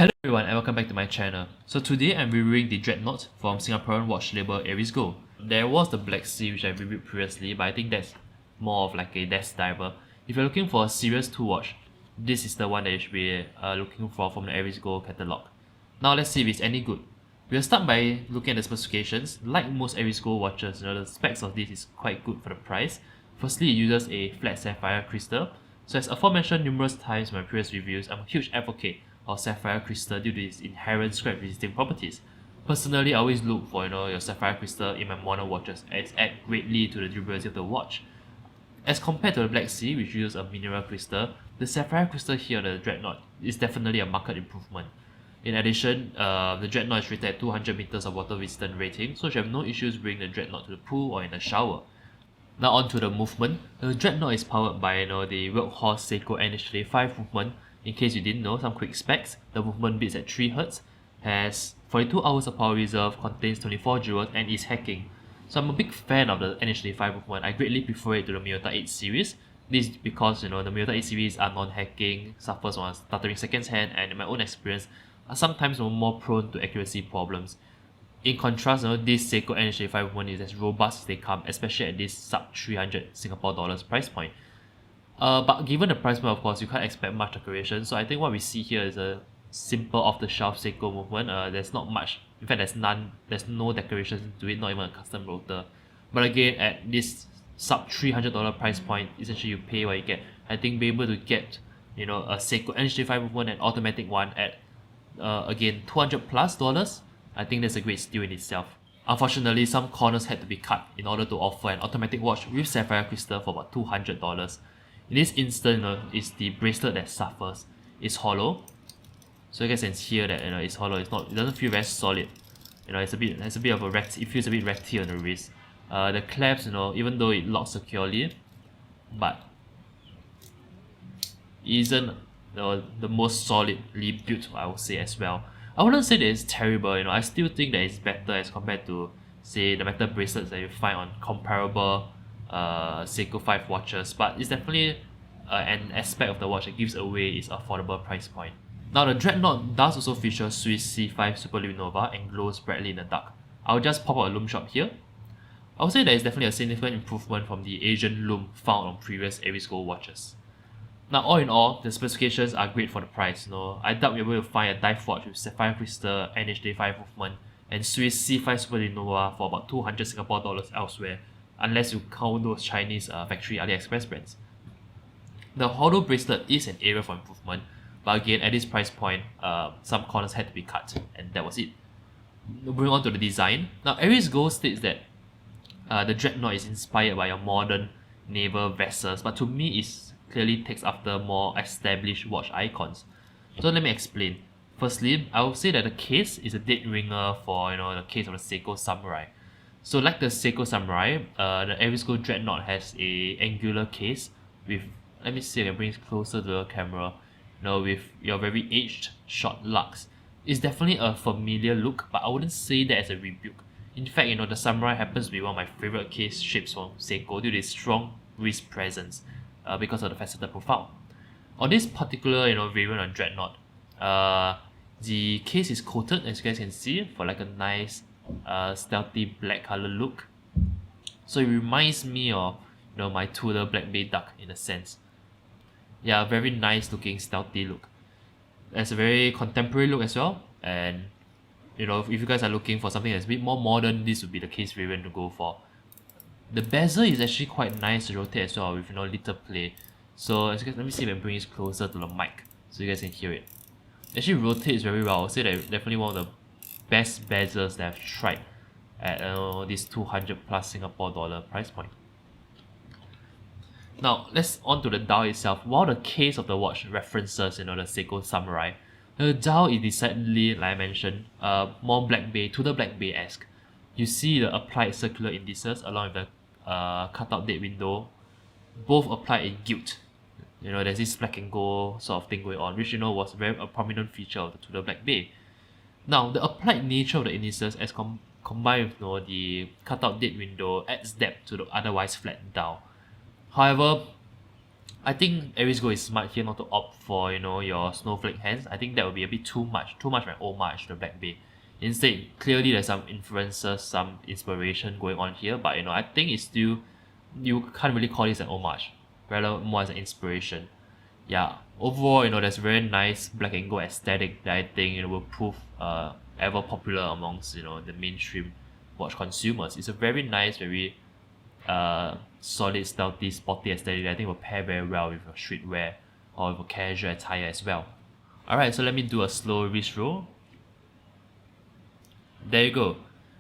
Hello everyone and welcome back to my channel. So today I'm reviewing the Dreadnought from Singaporean watch label Aries Gold. There was the Black Sea which I reviewed previously, but I think that's more of like a desk diver. If you're looking for a serious 2 watch, this is the one that you should be looking for from the Aries Gold catalog. Now let's see if it's any good. We'll start by looking at the specifications. Like most Aries Gold watches, the specs of this is quite good for the price. Firstly, it uses a flat sapphire crystal. So as aforementioned numerous times in my previous reviews, I'm a huge advocate of sapphire crystal due to its inherent scratch resisting properties. Personally, I always look for your sapphire crystal in my modern watches as it adds greatly to the durability of the watch. As compared to the Black Sea, which uses a mineral crystal, the sapphire crystal here on the Dreadnought is definitely a marked improvement. In addition, the Dreadnought is rated at 200 meters of water resistant rating, so you have no issues bringing the Dreadnought to the pool or in the shower. Now on to the movement. The Dreadnought is powered by the Workhorse Seiko NH35 movement. In case you didn't know, some quick specs: the movement beats at 3 Hz, has 42 hours of power reserve, contains 24 joules, and is hacking. So I'm a big fan of the NH35 movement. I greatly prefer it to the Miyota 8 series. This is because the Miyota 8 series are non-hacking, suffers from stuttering seconds hand, and in my own experience are sometimes more prone to accuracy problems. In contrast, this Seiko NH35 movement is as robust as they come, especially at this sub 300 Singapore dollars price point. But given the price point, of course, you can't expect much decoration. So I think what we see here is a simple off-the-shelf Seiko movement. There's not much. In fact, there's none. There's no decorations to it, not even a custom rotor. But again, at this sub $300 price point, essentially you pay what you get. I think being able to get a Seiko NH35 movement, an automatic one at again $200+, I think that's a great steal in itself. Unfortunately, some corners had to be cut in order to offer an automatic watch with sapphire crystal for about $200. In this instance, it's the bracelet that suffers. It's hollow, so you guys can hear that it's hollow. It doesn't feel very solid. It's a bit of a it feels a bit ratty on the wrist. The clamps, even though it locks securely, but isn't the most solidly built, I would say as well. I wouldn't say that it's terrible. I still think that it's better as compared to, say, the metal bracelets that you find on comparable Seiko 5 watches, but it's definitely an aspect of the watch that gives away its affordable price point. Now the Dreadnought does also feature Swiss C5 Super Luminova and glows brightly in the dark. I'll just pop out a Lume shop here. I would say that it's definitely a significant improvement from the Asian Lume found on previous Aries Gold watches. Now all in all, the specifications are great for the price. I doubt you're able to find a dive watch with sapphire crystal, NH35 movement, and Swiss C5 Super Luminova for about 200 Singapore dollars elsewhere, unless you count those Chinese factory AliExpress brands. The hollow bracelet is an area for improvement, but again, at this price point, some corners had to be cut, and that was it. Moving on to the design. Now, Aries Gold states that the Dreadnought is inspired by your modern naval vessels, but to me, it clearly takes after more established watch icons. So let me explain. Firstly, I would say that the case is a dead ringer for the case of the Seiko Samurai. So like the Seiko Samurai, the Aries Gold Dreadnought has a angular case with, let me see if I can bring it closer to the camera, with your very aged short lugs. It's definitely a familiar look, but I wouldn't say that as a rebuke. In fact, the Samurai happens to be one of my favorite case shapes from Seiko due to its strong wrist presence because of the faceted profile. On this particular variant on Dreadnought, the case is coated, as you guys can see, for like a nice stealthy black color look. So it reminds me of my Tudor Black Bay Duck in a sense. Yeah, very nice looking stealthy look. It's a very contemporary look as well, and if you guys are looking for something that's a bit more modern, this would be the case variant to go for. The bezel is actually quite nice to rotate as well with little play. So as you guys, let me see if I can bring this closer to the mic so you guys can hear it. It actually rotates very well. I would say that definitely one of the best bezels that I've tried at this 200+ Singapore dollar price point. Now let's on to the dial itself. While the case of the watch references the Seiko Samurai, the dial is decidedly, like I mentioned, more Black Bay, Tudor Black Bay-esque. You see the applied circular indices along with the cutout date window, both applied in gilt. There's this black and gold sort of thing going on, which was a prominent feature of the Tudor Black Bay. Now the applied nature of the indices as combined with the cutout date window adds depth to the otherwise flat dial. However, I think Aries Gold is smart here not to opt for, you know, your snowflake hands. I think that would be a bit too much an homage to the Black Bay. Instead, clearly there's some influences, some inspiration going on here, but you know, I think it's still, you can't really call this an homage, rather more as an inspiration. Yeah, overall, you know, there's a very nice black and gold aesthetic that I think, you know, will prove ever popular amongst, you know, the mainstream watch consumers. It's a very nice, very solid, stealthy, sporty aesthetic that I think will pair very well with your streetwear or with a casual attire as well. Alright, so let me do a slow wrist roll. There you go.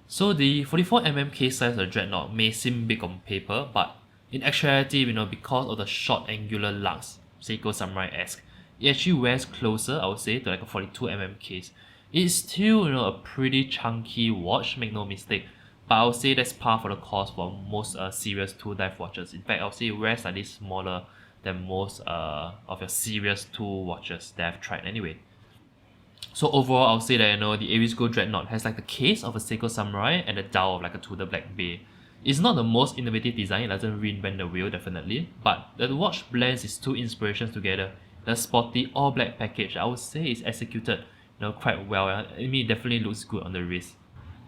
So the 44mm case size of the Dreadnought may seem big on paper, but in actuality, you know, because of the short angular lugs, Seiko Samurai-esque, it actually wears closer, I would say, to like a 42mm case. It's still, you know, a pretty chunky watch, make no mistake, but I would say that's par for the course for most serious tool dive watches. In fact, I would say it wears slightly smaller than most of your serious tool watches that I've tried anyway. So overall, I'll say that, you know, the Aries Gold Dreadnought has like the case of a Seiko Samurai and the dial of like a Tudor Black Bay. It's not the most innovative design, it doesn't reinvent the wheel definitely, but the watch blends its two inspirations together. The sporty all black package, I would say, is executed, you know, quite well. I mean, it definitely looks good on the wrist.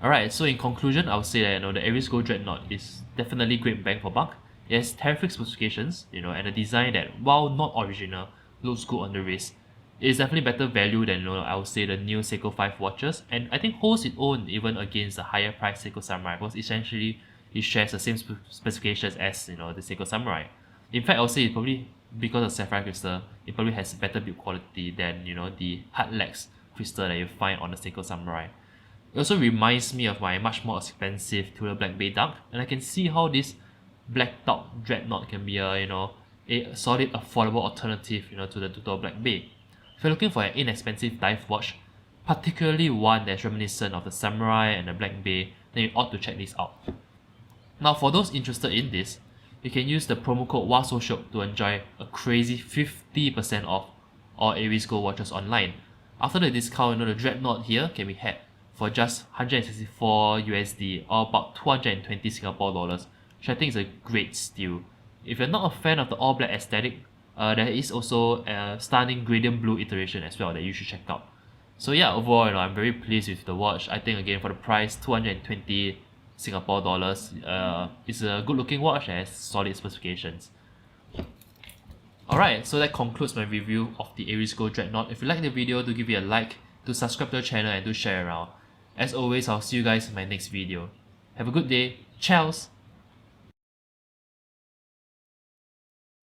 Alright, so in conclusion, I would say that, you know, the Aries Gold Dreadnought is definitely great bang for buck. It has terrific specifications, you know, and a design that, while not original, looks good on the wrist. It is definitely better value than, you know, I would say the new Seiko 5 watches, and I think holds its own even against the higher price Seiko Samurai, because essentially it shares the same specifications as, you know, the Seiko Samurai. In fact, I would say it probably, because of sapphire crystal, it probably has better build quality than, you know, the hard lex crystal that you find on the Seiko Samurai. It also reminds me of my much more expensive Tudor Black Bay Duck, and I can see how this black top Dreadnought can be a, you know, a solid affordable alternative, you know, to the Tudor Black Bay. If you're looking for an inexpensive dive watch, particularly one that's reminiscent of the Samurai and the Black Bay, then you ought to check this out. Now, for those interested in this, you can use the promo code WASOSHOK to enjoy a crazy 50% off all Aries Gold watches online. After the discount, you know, the Dreadnought here can be had for just 164 USD or about 220 Singapore dollars, which I think is a great steal. If you're not a fan of the all black aesthetic, there is also a stunning gradient blue iteration as well that you should check out. So yeah, overall, you know, I'm very pleased with the watch. I think again for the price, 220 Singapore dollars, it's a good looking watch and has solid specifications. Alright, so that concludes my review of the Aries Gold Dreadnought. If you like the video, do give it a like, do subscribe to the channel and do share around. As always, I'll see you guys in my next video. Have a good day. Ciao!